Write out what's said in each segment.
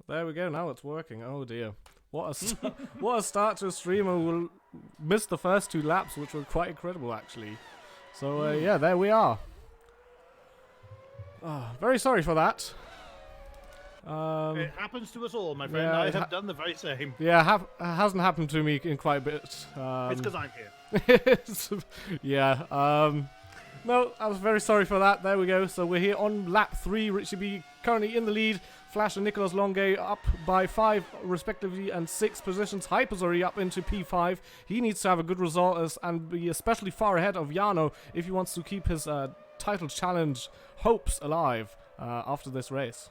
There we go. Now it's working. Oh dear. What a start to a streamer who will miss the first 2 laps, which were quite incredible actually. So yeah, there we are. Oh, very sorry for that. It happens to us all, my friend. Yeah, I have done the very same. Yeah, hasn't happened to me in quite a bit. It's because I'm here. Yeah. No, I was very sorry for that. There we go. So we're here on lap 3. Richie B currently in the lead. Flash and Nicolas Longuet up by 5 respectively and 6 positions. Hyper's already up into P5. He needs to have a good result and be especially far ahead of Jarno if he wants to keep his title challenge hopes alive after this race.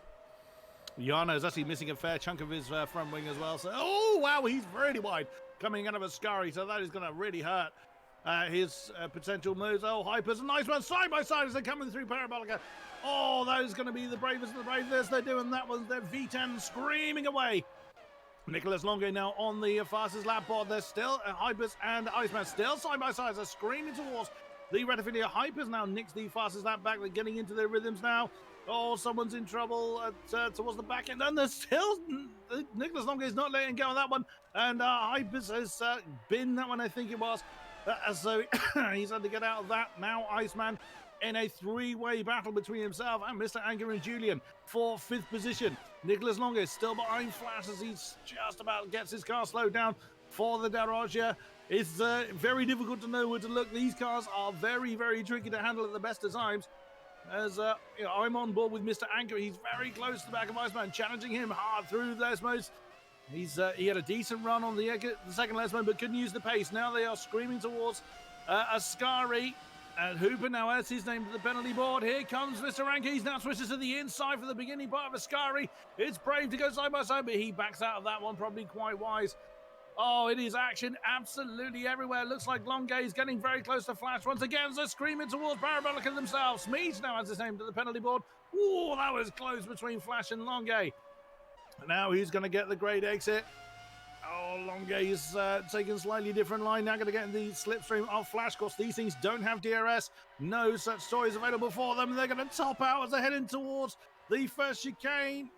Jarno is actually missing a fair chunk of his front wing as well. So, oh wow, he's really wide coming out of Ascari, so that is going to really hurt his potential moves. Oh, Hyper's a nice one side by side as they're coming through Parabolica. Oh, that is going to be the bravest of the bravest. They're doing that one. They're V10 screaming away. Nicolas Longuet now on the fastest lap board. They're still Hypers and Iceman still side by side. They're screaming towards the Retifilia. Hypers now nicks the fastest lap back. They're getting into their rhythms now. Oh, someone's in trouble towards the back end. And there's still Nicolas Longuet is not letting go on that one. And Hypers has been that one, I think it was. So he's had to get out of that. Now Iceman in a 3-way battle between himself and Mr. Anker and Julian for 5th position. Nicolas Longuet is still behind Flash as he's just about gets his car slowed down for the Daraja. It's very difficult to know where to look. These cars are very, very tricky to handle at the best of times. As you know, I'm on board with Mr. Anker. He's very close to the back of Iceman, challenging him hard through Lesmos. He had a decent run on the second Lesmo, but couldn't use the pace. Now they are screaming towards Ascari. And Hooper now adds his name to the penalty board. Here comes Mr. Anker. He's now switches to the inside for the beginning part of Ascari. It's brave to go side by side, but he backs out of that one, probably quite wise. Oh, it is action absolutely everywhere. Looks like Longuet is getting very close to Flash. Once again, they're screaming towards Parabolica themselves. Smeets now adds his name to the penalty board. Ooh, that was close between Flash and Longuet. Now he's going to get the great exit. Oh, Longuet is taking a slightly different line. Now going to get in the slipstream of Flash. Of course, these things don't have DRS. No such toys available for them. They're going to top out as they're heading towards the first chicane.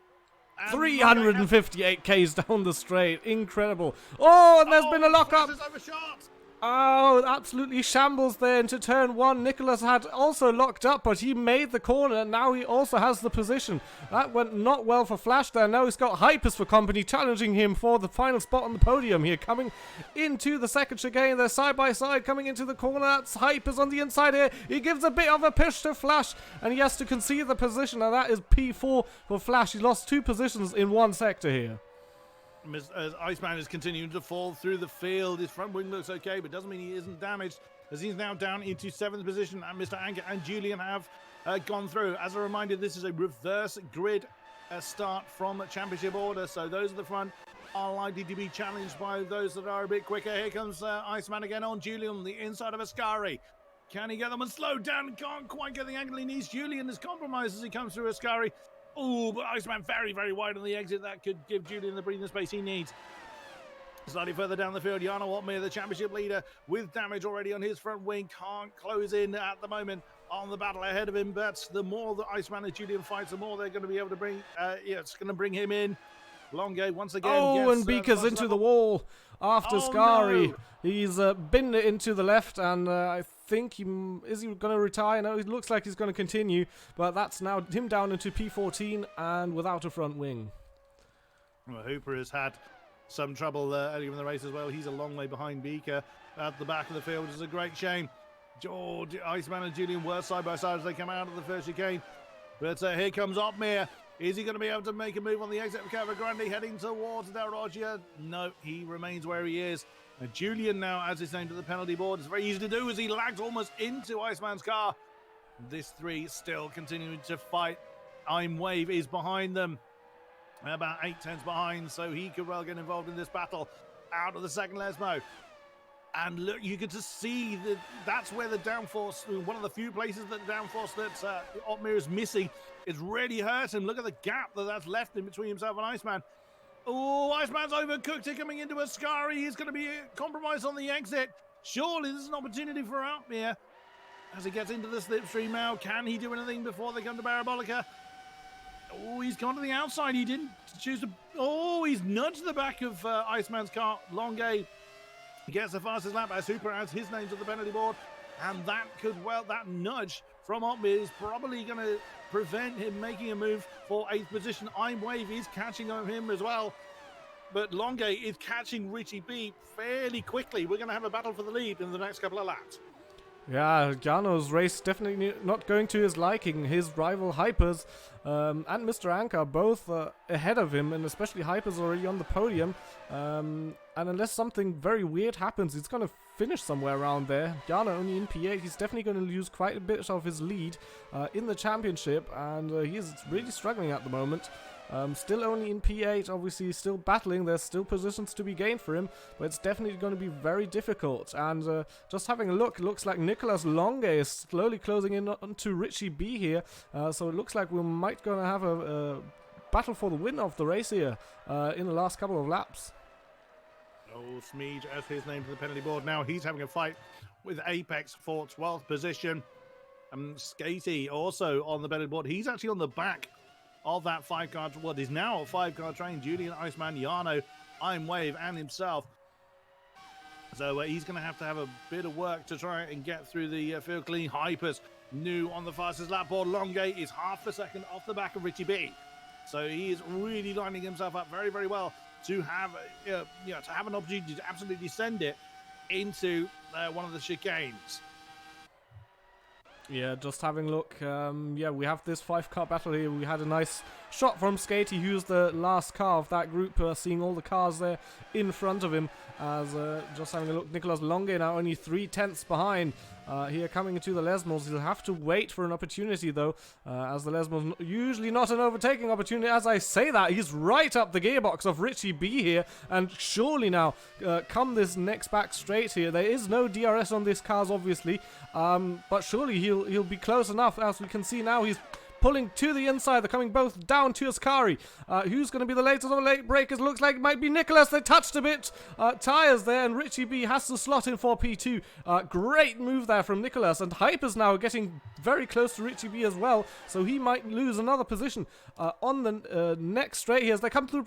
358 Ks down the straight. Incredible. Oh, and there's been a lockup. Oh, absolutely shambles there into turn 1. Nicolas had also locked up, but he made the corner, and now he also has the position. That went not well for Flash there. Now he's got Hypers for company, challenging him for the final spot on the podium here. Coming into the second chicane, they're side by side, coming into the corner. That's Hypers on the inside here. He gives a bit of a push to Flash, and he has to concede the position, and that is P4 for Flash. He lost 2 positions in one sector here. As Iceman is continuing to fall through the field. His front wing looks okay, but doesn't mean he isn't damaged, as he's now down into 7th position, and Mr. Anker and Julian have gone through. As a reminder, this is a reverse grid start from championship order, so those at the front are likely to be challenged by those that are a bit quicker. Here comes Iceman again on Julian on the inside of Ascari. Can he get them and slow down? Can't quite get the angle he needs. Julian is compromised as he comes through Ascari. Oh, but Iceman very, very wide on the exit. That could give Julian the breathing space he needs. Slightly further down the field, Jarno Otmir, the championship leader, with damage already on his front wing, can't close in at the moment on the battle ahead of him. But the more that Iceman and Julian fights, the more they're going to be able to bring. It's going to bring him in. Longuet once again. Oh, and Beaker's into the wall after Scary. No. He's binned it into the left, and I think is he going to retire? No, it looks like he's going to continue, but that's now him down into P14 and without a front wing. Well, Hooper has had some trouble earlier in the race as well. He's a long way behind Beaker at the back of the field, which is a great shame. George, Iceman and Julian were side by side as they come out of the first chicane. But here comes Otmir. Is he going to be able to make a move on the exit of Cavagrande heading towards Del Rogia? No, he remains where he is. Julian now adds his name to the penalty board. It's very easy to do as he lags almost into Iceman's car. This 3 still continuing to fight. I'm Wave is behind them. About 8 tenths behind, so he could well get involved in this battle out of the second Lesmo. And look, you get to see that that's where the downforce, one of the few places that the downforce that Otmir is missing, is really hurt him. Look at the gap that's left in between himself and Iceman. Oh, Iceman's overcooked it coming into Ascari. He's going to be compromised on the exit. Surely this is an opportunity for Otmir as he gets into the slipstream now. Can he do anything before they come to Parabolica? Oh, he's gone to the outside. He didn't choose to. Oh, he's nudged the back of Iceman's car. Longe gets the fastest lap as Hooper adds his name to the penalty board. And that could, well, that nudge from Otmir is probably going to prevent him making a move for 8th position. Wave is catching on him as well. But Longe is catching Richie B fairly quickly. We're going to have a battle for the lead in the next couple of laps. Yeah, Jarno's race definitely not going to his liking. His rival Hypers and Mr. Anka are both ahead of him, and especially Hypers already on the podium. And unless something very weird happens, he's going to finish somewhere around there. Jarno only in P8. He's definitely going to lose quite a bit of his lead in the championship, and he's really struggling at the moment. Still only in P8, obviously still battling. There's still positions to be gained for him, but it's definitely going to be very difficult. And just having a look, it looks like Nicolas Longe is slowly closing in onto Richie B here. So it looks like we might going to have a battle for the win of the race here in the last couple of laps. Oh, Smeege as his name to the penalty board. Now he's having a fight with Apex for 12th position. Skatey also on the penalty board. He's actually on the back of that 5-car, what is now a 5-car train. Julian, Iceman, Jarno, Wave, and himself. So he's going to have a bit of work to try and get through the field clean. Hypers new on the fastest lap board. Longe is half a second off the back of Richie B. So he is really lining himself up very, very well to have to have an opportunity to absolutely send it into one of the chicanes. Yeah, just having a look. Yeah, we have this 5-car battle here. We had a nice shot from Skatey, who's the last car of that group, seeing all the cars there in front of him. As just having a look, Nicolas Longe now only 3/10 behind. Here coming into the Lesmos. He'll have to wait for an opportunity though, as the Lesmos usually not an overtaking opportunity. As I say that, he's right up the gearbox of Richie B here, and surely now come this next back straight here. There is no DRS on this cars obviously, but surely he'll be close enough. As we can see now, he's pulling to the inside. They're coming both down to Ascari. Who's going to be the latest of the late breakers? Looks like it might be Nicholas. They touched a bit. Tyres there, and Richie B has to slot in for P2. Great move there from Nicholas. And Hyper's now getting very close to Richie B as well, so he might lose another position on the next straight here as they come through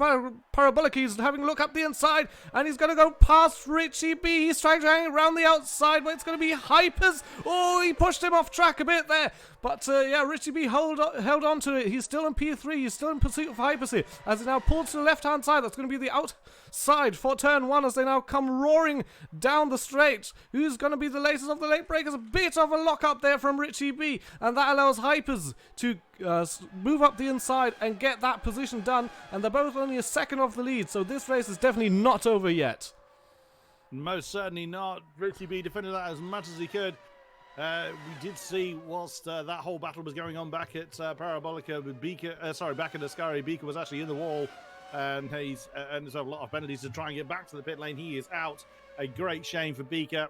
Parabolic. He's having a look up the inside, and he's going to go past Richie B. He's trying to hang around the outside, but it's going to be Hypers. Oh, he pushed him off track a bit there. But yeah, Richie B held on to it. He's still in P3. He's still in pursuit of Hypers here, as he now pulls to the left-hand side. That's going to be the outside for turn 1 as they now come roaring down the straight. Who's going to be the latest of the late breakers? A bit of a lock-up there from Richie B, and that allows Hypers to move up the inside and get that position done. And they're both only a second off the lead, so this race is definitely not over yet. Most certainly not. Richie B defended that as much as he could. We did see whilst that whole battle was going on back at Parabolica with Beaker, back at Ascari. Beaker was actually in the wall, and he's and there's a lot of penalties to try and get back to the pit lane. He is out. A great shame for Beaker,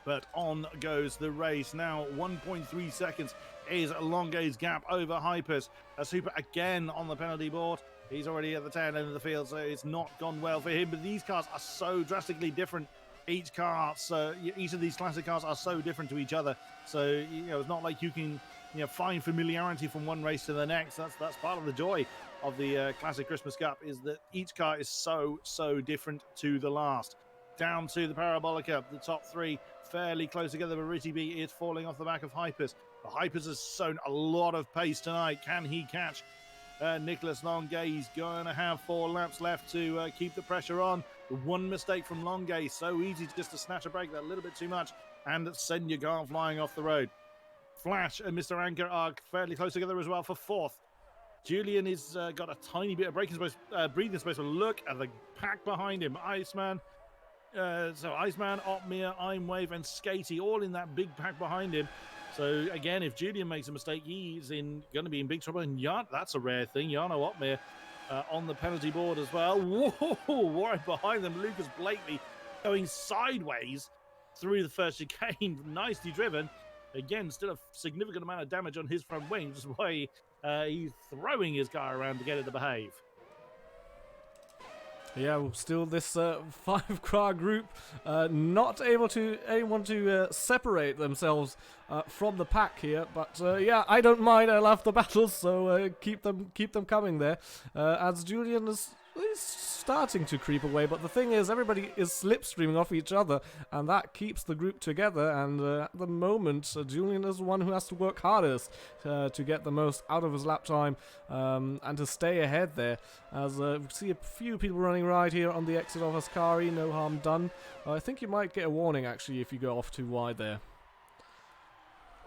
but on goes the race. Now 1.3 seconds is Longe's gap over Hypers. A Super again on the penalty board. He's already at the tail end of the field, so it's not gone well for him. But these cars are so drastically different. Each of these classic cars are so different to each other. So, it's not like you can, find familiarity from one race to the next. That's part of the joy of the Classic Christmas Cup, is that each car is so different to the last. Down to the Parabolica, the top three fairly close together, but Richie B is falling off the back of Hypers. But Hypers has shown a lot of pace tonight. Can he catch Nicolas Longe? He's going to have 4 laps left to keep the pressure on. The one mistake from Longe, so easy just to snatch a break that a little bit too much and send your car flying off the road. Flash and Mr. Anchor are fairly close together as well for 4th. Julian has got a tiny bit of breathing space, but look at the pack behind him. Iceman, Otmir, Wave, and Skatey all in that big pack behind him. So again, if Julian makes a mistake, he's going to be in big trouble. And that's a rare thing. Jarno Otmir on the penalty board as well. Whoa, right behind them, Lucas Blakely going sideways through the first chicane. Nicely driven. Again, still a significant amount of damage on his front wing, which is why he's throwing his car around to get it to behave. Yeah, well, still this 5-car group not able to anyone to separate themselves from the pack here, but yeah, I don't mind. I love the battles, so keep them coming there. As Julian is starting to creep away, but the thing is, everybody is slipstreaming off each other, and that keeps the group together. And at the moment, Julian is the one who has to work hardest to get the most out of his lap time and to stay ahead there. As we see a few people running right here on the exit of Ascari, no harm done. I think you might get a warning actually if you go off too wide there.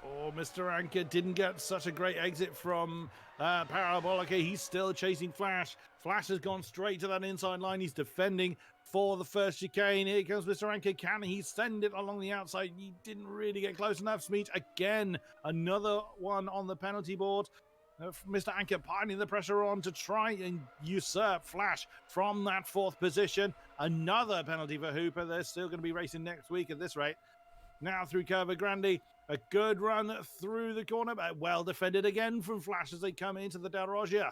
Oh, Mr. Anker didn't get such a great exit from Parabolica. He's still chasing Flash. Flash has gone straight to that inside line. He's defending for the first chicane. Here comes Mr. Anker. Can he send it along the outside? He didn't really get close enough. Smeet again. Another one on the penalty board. Mr. Anker piling the pressure on to try and usurp Flash from that 4th position. Another penalty for Hooper. They're still going to be racing next week at this rate. Now through Curva Grande. A good run through the corner, but well defended again from Flash as they come into the Del Rogia.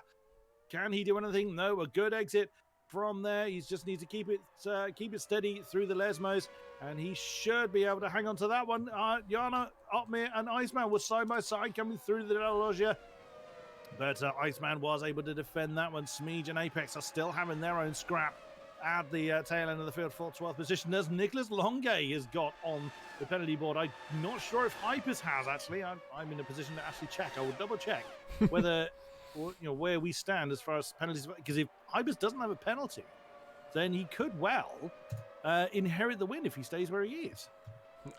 Can he do anything? No, a good exit from there. He just needs to keep it steady through the Lesmos, and he should be able to hang on to that one. Jana, Otmir, and Iceman were side by side coming through the Del Rogia, but Iceman was able to defend that one. Smeej and Apex are still having their own scrap at the tail end of the field for 12th position, as Nicholas Longay has got on the penalty board. I'm not sure if Hypers has, actually. I'm in a position to actually check. I will double check whether, where we stand as far as penalties, because if Hypers doesn't have a penalty, then he could well inherit the win if he stays where he is.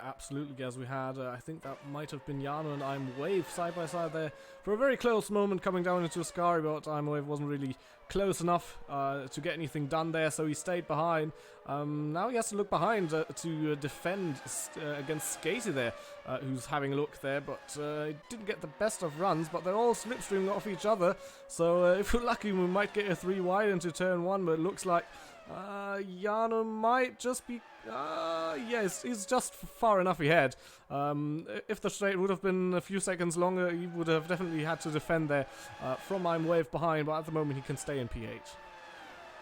Absolutely, as we had, I think that might have been Yano and I'm Wave side by side there for a very close moment coming down into Ascari, but I'm Wave wasn't really close enough to get anything done there, so he stayed behind. Now he has to look behind to defend against Skater there, who's having a look there, but didn't get the best of runs, but they're all slipstreaming off each other, so if we're lucky we might get a 3 wide into turn 1, but it looks like Yano might just be yes, he's just far enough ahead. If the straight would have been a few seconds longer, he would have definitely had to defend there from I'm Wave behind, but at the moment he can stay in P8.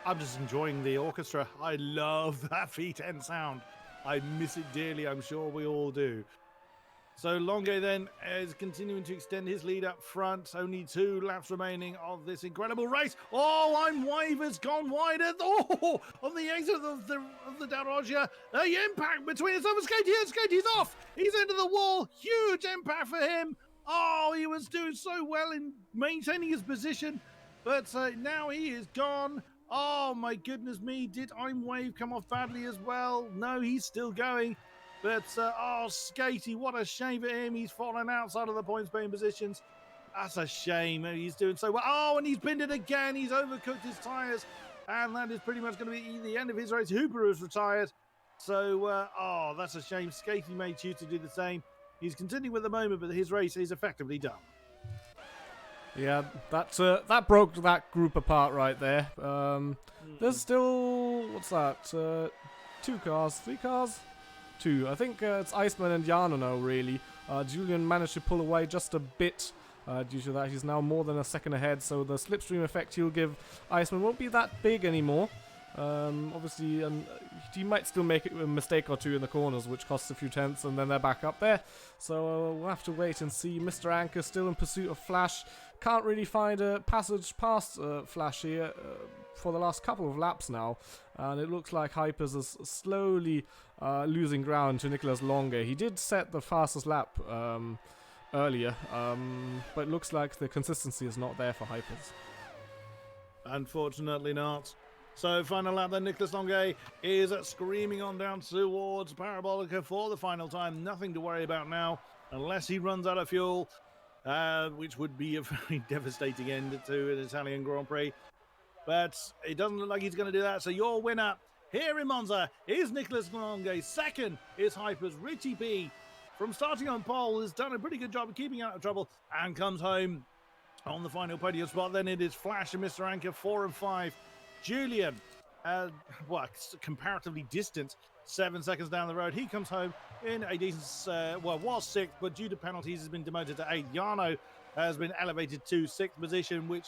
I'm just enjoying the orchestra. I love that V10 sound. I miss it dearly. I'm sure we all do. So Longay then is continuing to extend his lead up front. Only 2 laps remaining of this incredible race. Oh, I'm Wave has gone wider. Oh, on the exit of the Darogia. The impact between his over Skatey and Skatey's off. He's into the wall. Huge impact for him. Oh, he was doing so well in maintaining his position. But now he is gone. Oh, my goodness me. Did I'm Wave come off badly as well? No, he's still going. But, oh, Skatey, what a shame for him. He's fallen outside of the points-paying positions. That's a shame. He's doing so well. Oh, and he's binned it again. He's overcooked his tyres. And that is pretty much going to be the end of his race. Hooper has retired. So, oh, that's a shame. Skatey may choose to do the same. He's continuing with the moment, but his race is effectively done. Yeah, that broke that group apart right there. There's still, what's that, 2 cars, 3 cars? 2. I think it's Iceman and Yano now, really. Julian managed to pull away just a bit due to that. He's now more than a second ahead, so the slipstream effect he'll give Iceman won't be that big anymore. Obviously, he might still make a mistake or 2 in the corners, which costs a few tenths, and then they're back up there. So we'll have to wait and see. Mr. Anker still in pursuit of Flash. Can't really find a passage past Flash here for the last couple of laps now. And it looks like Hypers is slowly losing ground to Nicholas Longe. He did set the fastest lap earlier, but it looks like the consistency is not there for Hypers. Unfortunately not. So final lap then, Nicholas Longe is screaming on down towards Parabolica for the final time. Nothing to worry about now, unless he runs out of fuel, which would be a very devastating end to an Italian Grand Prix. But it doesn't look like he's going to do that. So your winner here in Monza is Nicholas Longe. Second is Hypers. Richie B, from starting on pole, has done a pretty good job of keeping out of trouble and comes home on the final podium spot. Then it is Flash and Mr. Anker, 4 and 5. Julian, comparatively distant, 7 seconds down the road. He comes home in a decent, was 6th, but due to penalties has been demoted to 8th. Yano has been elevated to 6th position, which,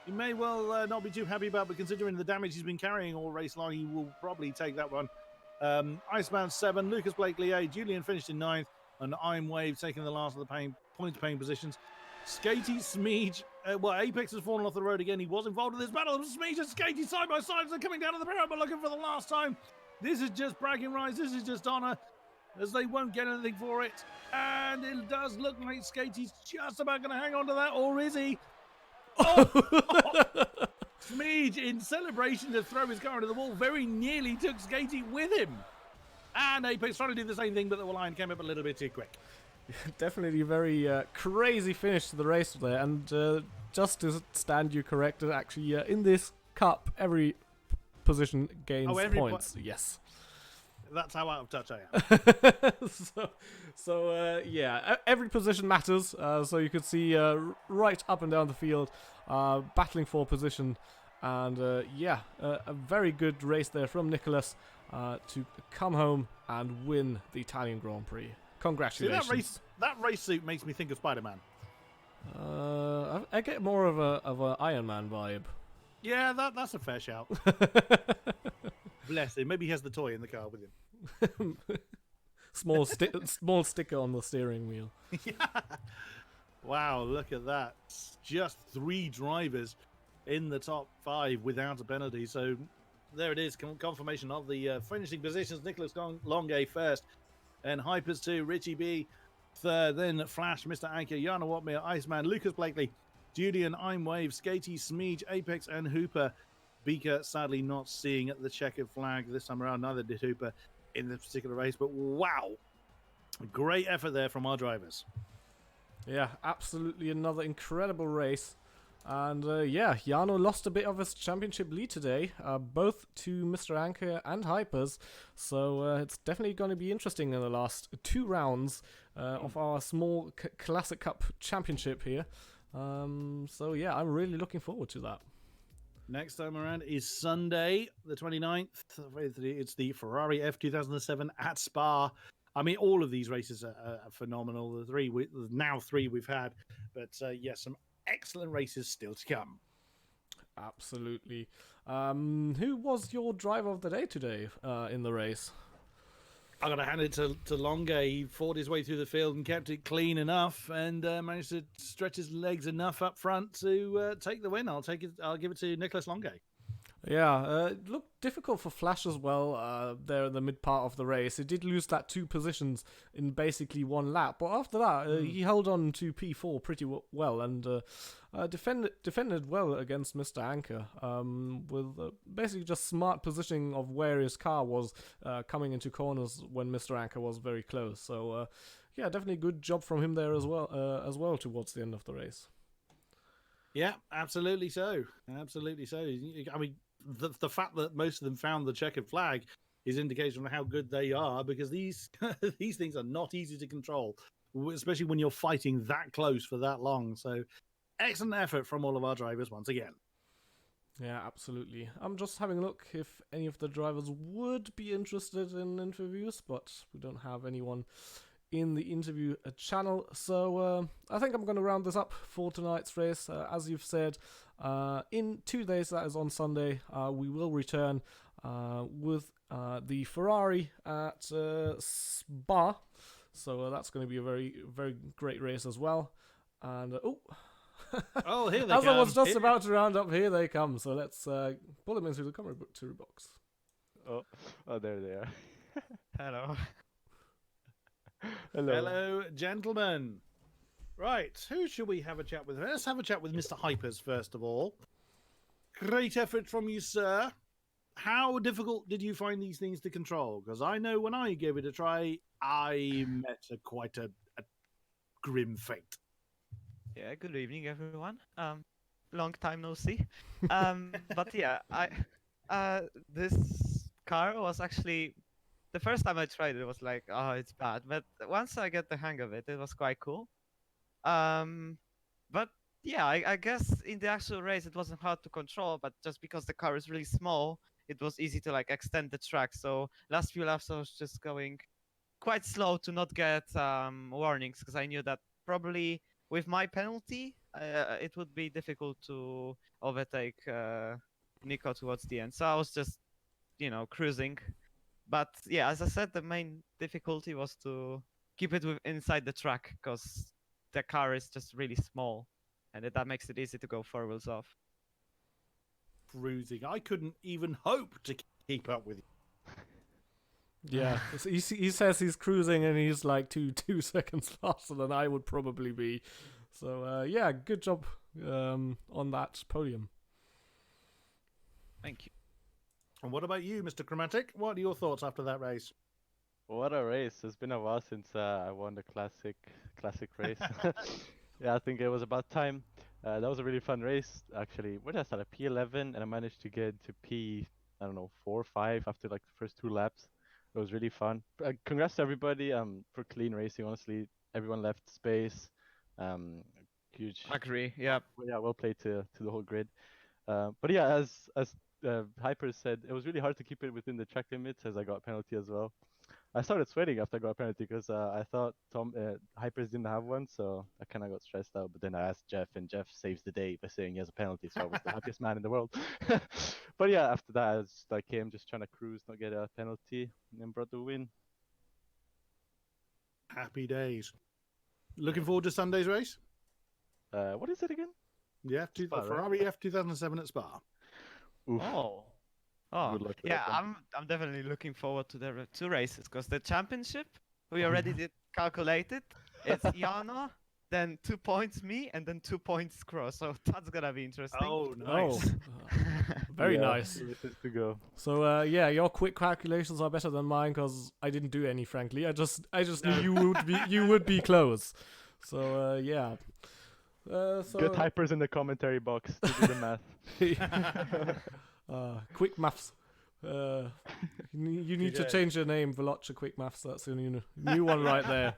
he may well not be too happy about, but considering the damage he's been carrying all race long, he will probably take that one. Iceman 7, Lucas Blakely 8, Julian finished in 9th, and I'm Wave taking the last of the points-paying positions. Skatey, Smeege, Apex has fallen off the road again. He was involved in this battle. Smeege and Skatey side by side as they're coming down to the pyramid looking for the last time. This is just bragging rights. This is just honor, as they won't get anything for it. And it does look like Skatey's just about going to hang on to that, or is he? Oh! Smeege, in celebration to throw his car into the wall, very nearly took Skatey with him. And Apex trying to do the same thing, but the line came up a little bit too quick. Definitely a very crazy finish to the race there, and just to stand you corrected, actually, in this cup, every position gains points. Yes. That's how out of touch I am. Yeah, every position matters. So you could see right up and down the field, battling for position, and a very good race there from Nicholas to come home and win the Italian Grand Prix. Congratulations. See, that race suit makes me think of Spider-Man. I get more of a Iron Man vibe. Yeah, that's a fair shout. Bless him. Maybe he has the toy in the car with him. small sticker on the steering wheel. Yeah. Wow, look at that. Just 3 drivers in the top 5 without a penalty. So there it is. Confirmation of the finishing positions. Nicholas Longe first. And Hypers 2, Richie B third, then Flash, Mr. Anchor, Jana Watmere, Iceman, Lucas Blakely, Julian, I'm Wave, Skatey, Smeege, Apex, and Hooper. Beaker sadly not seeing the checkered flag this time around, neither did Hooper in this particular race, but wow, great effort there from our drivers. Yeah, absolutely another incredible race. And Jano lost a bit of his championship lead today, both to Mr. Anchor and Hypers. So it's definitely going to be interesting in the last 2 rounds of our small Classic Cup championship here. So yeah, I'm really looking forward to that. Next time around is Sunday, the 29th. It's the Ferrari F2007 at Spa. I mean, all of these races are phenomenal. The 3 we've had, but yes, some excellent races still to come. Absolutely. Who was your driver of the day today in the race? I'm going to hand it to Longe. He fought his way through the field and kept it clean enough, and managed to stretch his legs enough up front to take the win. I'll give it to Nicholas Longe. Yeah, it looked difficult for Flash as well there in the mid part of the race. He did lose that 2 positions in basically 1 lap, but after that he held on to P4 pretty well and defended well against Mr. Anchor with basically just smart positioning of where his car was coming into corners when Mr. Anchor was very close. So yeah, definitely a good job from him there as well towards the end of the race. Yeah, absolutely so. Absolutely so. I mean, the fact that most of them found the checkered flag is indication of how good they are, because these these things are not easy to control, especially when you're fighting that close for that long. So excellent effort from all of our drivers once again. Yeah, absolutely. I'm just having a look if any of the drivers would be interested in interviews, but we don't have anyone in the interview channel. So I think I'm going to round this up for tonight's race. As you've said, in 2 days, that is on Sunday, we will return with the Ferrari at Spa. So that's going to be a very, very great race as well. And oh, here they as come. I was just about to round up, here they come. So let's pull them into the commentary box. Oh, there they are. Hello. Hello, gentlemen. Right, who should we have a chat with? Let's have a chat with Mr. Hypers first of all. Great effort from you, sir. How difficult did you find these things to control? Because I know when I gave it a try, I met quite a grim fate. Yeah, good evening, everyone. Long time no see. But yeah, this car was actually the first time I tried it was like, oh, it's bad. But once I get the hang of it, it was quite cool. But yeah, I guess in the actual race it wasn't hard to control, but just because the car is really small, it was easy to like extend the track. So last few laps I was just going quite slow to not get warnings, because I knew that probably with my penalty it would be difficult to overtake Nico towards the end. So I was just, cruising. But yeah, as I said, the main difficulty was to keep it inside the track because the car is just really small, and that makes it easy to go 4 wheels off. Cruising. I couldn't even hope to keep up with you. Yeah, so he says he's cruising and he's like two seconds faster than I would probably be. So yeah, good job on that podium. Thank you. And what about you, Mr. Chromatic? What are your thoughts after that race? What a race! It's been a while since I won the classic race. Yeah, I think it was about time. That was a really fun race, actually. Where did I start? At P11, and I managed to get to I don't know, 4 or 5 after like the first 2 laps. It was really fun. Congrats to everybody for clean racing. Honestly, everyone left space. Huge. Agree. Yeah. Yeah, well played to the whole grid. But yeah, as Hyper said, it was really hard to keep it within the track limits as I got a penalty as well. I started sweating after I got a penalty because I thought Hypers didn't have one, so I kind of got stressed out. But then I asked Jeff, and Jeff saves the day by saying he has a penalty, so I was the happiest man in the world. But yeah, after that, I was like him, just trying to cruise, not get a penalty, and then brought the win. Happy days. Looking forward to Sunday's race? What is it again? Yeah, Spa, right? Ferrari F 2007 at Spa. Oof. Oh, Good luck with yeah, that one. I'm definitely looking forward to the 2 races because the championship we already did calculate it. It's Jana, then 2 points me, and then 2 points Cross. So that's gonna be interesting. Oh, nice. Very Yeah, nice. races to go. So yeah, your quick calculations are better than mine because I didn't do any. Frankly, I just knew you would be close. So yeah. So Get Hypers in the commentary box to do the math. Quick maths. You need to change your name, Veloce Quick Maths. That's the new one right there.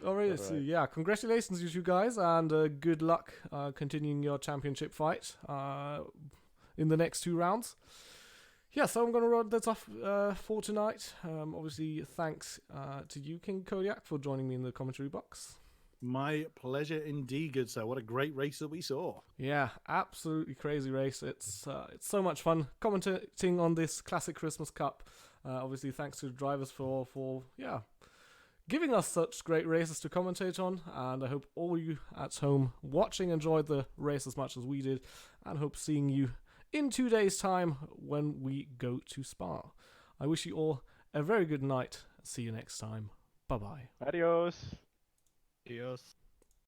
Alright, so yeah, congratulations you two guys, and good luck continuing your championship fight in the next 2 rounds. Yeah, so I'm going to run that off for tonight. Obviously, thanks to you, King-Kodiak, for joining me in the commentary box. My pleasure indeed, good sir. What a great race that we saw. Yeah, absolutely crazy race. It's so much fun commentating on this classic Christmas Cup. Obviously, thanks to the drivers for giving us such great races to commentate on. And I hope all you at home watching enjoyed the race as much as we did, and hope seeing you in 2 days' time when we go to Spa. I wish you all a very good night. See you next time. Bye bye. Adios. Adios.